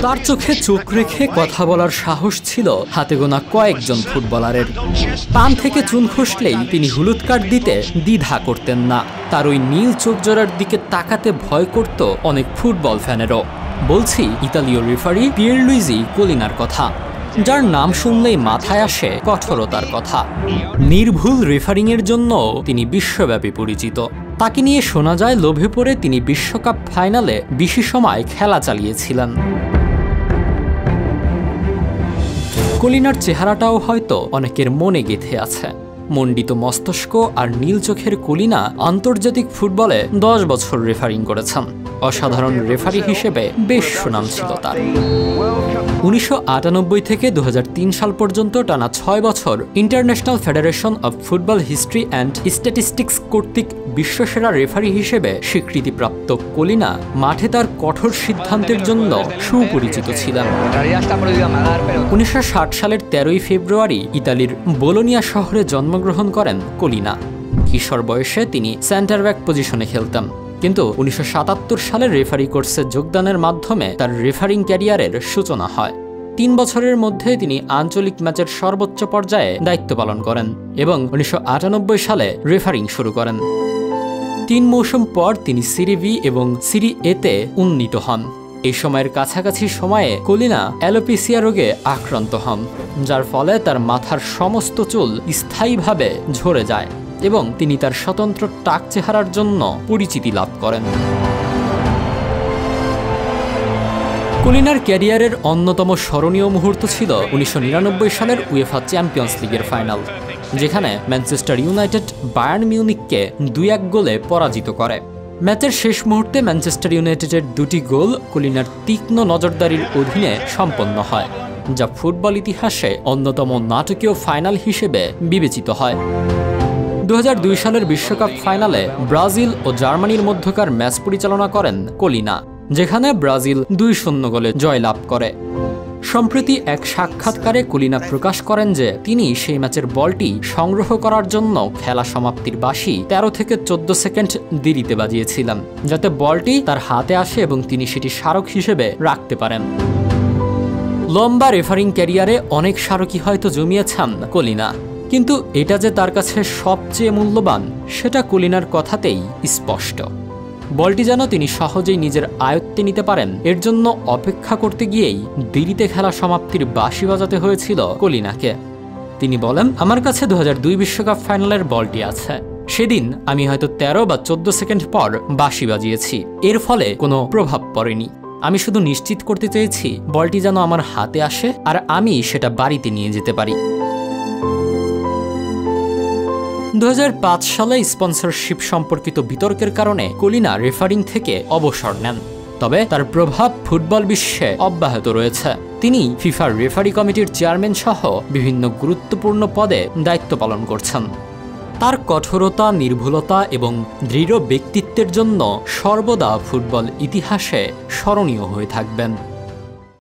তার চোখে চোখ রেখে কথা বলার সাহস ছিল হাতে গোনা কয়েকজন ফুটবলারের। পান থেকে চুন খসলেই তিনি হলুদ কার্ড দিতে দ্বিধা করতেন না। তার ওই নীল চোখ জোড়ার দিকে তাকাতে ভয় করত অনেক ফুটবল ফ্যানেরও। বলছি ইতালীয় রেফারি পিয়েরলুইজি কোলিনার কথা, যার নাম শুনলেই মাথায় আসে কঠোরতার কথা। নির্ভুল রেফারিংয়ের জন্য তিনি বিশ্বব্যাপী পরিচিত। তাকে নিয়ে শোনা যায় লোভে পড়ে তিনি বিশ্বকাপ ফাইনালে বেশি সময় খেলা চালিয়েছিলেন। কোলিনার চেহারাটাও হয়তো অনেকের মনে গেঁথে আছে। মণ্ডিত মস্তিষ্ক আর নীল চোখের কোলিনা আন্তর্জাতিক ফুটবলে 10 বছর রেফারিং করেছেন। অসাধারণ রেফারি হিসেবে বেশ সুনাম ছিল তার। 1998 থেকে 2003 সাল পর্যন্ত টানা 6 বছর international federation of football history and statistics কর্তৃক বিশ্বসেরা রেফারি হিসেবে স্বীকৃতিপ্রাপ্ত কোলিনা মাঠে তার কঠোর সিদ্ধান্তের জন্য সুপরিচিত ছিলেন। 1960 সালের 13 ফেব্রুয়ারি ইতালির বোলোনিয়া শহরে জন্মগ্রহণ করেন কোলিনা। কিশোর বয়সে তিনি সেন্টার ব্যাক পজিশনে খেলতেন, কিন্তু 1977 সালে রেফারি কোর্সে যোগদানের মাধ্যমে তার রেফারিং ক্যারিয়ারের সূচনা হয়। 3 বছরের মধ্যে তিনি আঞ্চলিক ম্যাচের সর্বোচ্চ পর্যায়ে দায়িত্ব পালন করেন এবং 1998 সালে রেফারিং শুরু করেন। 3 মৌসুম পর তিনি সিরি বি এবং সিরি এতে উন্নীত হন। এই সময়ের কাছাকাছি সময়ে কোলিনা অ্যালোপেসিয়া রোগে আক্রান্ত হন, যার ফলে তার মাথার সমস্ত চুল স্থায়ীভাবে ঝরে যায় এবং তিনি তার স্বতন্ত্র টাক চেহারার জন্য পরিচিতি লাভ করেন। কোলিনার ক্যারিয়ারের অন্যতম স্মরণীয় মুহূর্ত ছিল 1999 সালের উয়েফা চ্যাম্পিয়ন্স লিগের ফাইনাল, যেখানে ম্যানচেস্টার ইউনাইটেড বায়ার্ন মিউনিখকে 2-1 গোলে পরাজিত করে। ম্যাচের শেষ মুহূর্তে ম্যানচেস্টার ইউনাইটেডের 2টি গোল কোলিনার তীক্ষ্ণ নজরদারির অধীনে সম্পন্ন হয়, যা ফুটবল ইতিহাসে অন্যতম নাটকীয় ফাইনাল হিসেবে বিবেচিত হয়। 2002 সালের বিশ্বকাপ ফাইনালে ব্রাজিল ও জার্মানির মধ্যকার ম্যাচ পরিচালনা করেন কোলিনা, যেখানে ব্রাজিল 2-0 গোলে জয়লাভ করে। সম্প্রতি এক সাক্ষাৎকারে কোলিনা প্রকাশ করেন যে তিনি সেই ম্যাচের বলটি সংগ্রহ করার জন্য খেলা সমাপ্তির বাঁশি 13 থেকে 14 সেকেন্ড দেরিতে বাজিয়েছিলেন, যাতে বলটি তার হাতে আসে এবং তিনি সেটি স্মারক হিসেবে রাখতে পারেন। লম্বা রেফারিং ক্যারিয়ারে অনেক স্মারকই হয়তো জমিয়েছেন কোলিনা, কিন্তু এটা যে তার কাছে সবচেয়ে মূল্যবান সেটা কোলিনার কথাতেই স্পষ্ট। বলটি যেন তিনি সহজেই নিজের আয়ত্তে নিতে পারেন, এর জন্য অপেক্ষা করতে গিয়েই দেরিতে খেলা সমাপ্তির বাঁশি বাজাতে হয়েছিল কোলিনাকে। তিনি বলেন, আমার কাছে 2002 বিশ্বকাপ ফাইনালের বলটি আছে। সেদিন আমি হয়তো 13 বা 14 সেকেন্ড পর বাঁশি বাজিয়েছি, এর ফলে কোনো প্রভাব পড়েনি। আমি শুধু নিশ্চিত করতে চেয়েছি বলটি যেন আমার হাতে আসে আর আমি সেটা বাড়িতে নিয়ে যেতে পারি। 2005 সালে স্পন্সরশিপ সম্পর্কিত বিতর্কের কারণে কোলিনা রেফারিং থেকে অবসর নেন, তবে তার প্রভাব ফুটবল বিশ্বে অব্যাহত রয়েছে। তিনি ফিফার রেফারি কমিটির চেয়ারম্যান সহ বিভিন্ন গুরুত্বপূর্ণ পদে দায়িত্ব পালন করছেন। তার কঠোরতা, নির্ভুলতা এবং দৃঢ় ব্যক্তিত্বের জন্য সর্বদা ফুটবল ইতিহাসে স্মরণীয় হয়ে থাকবেন।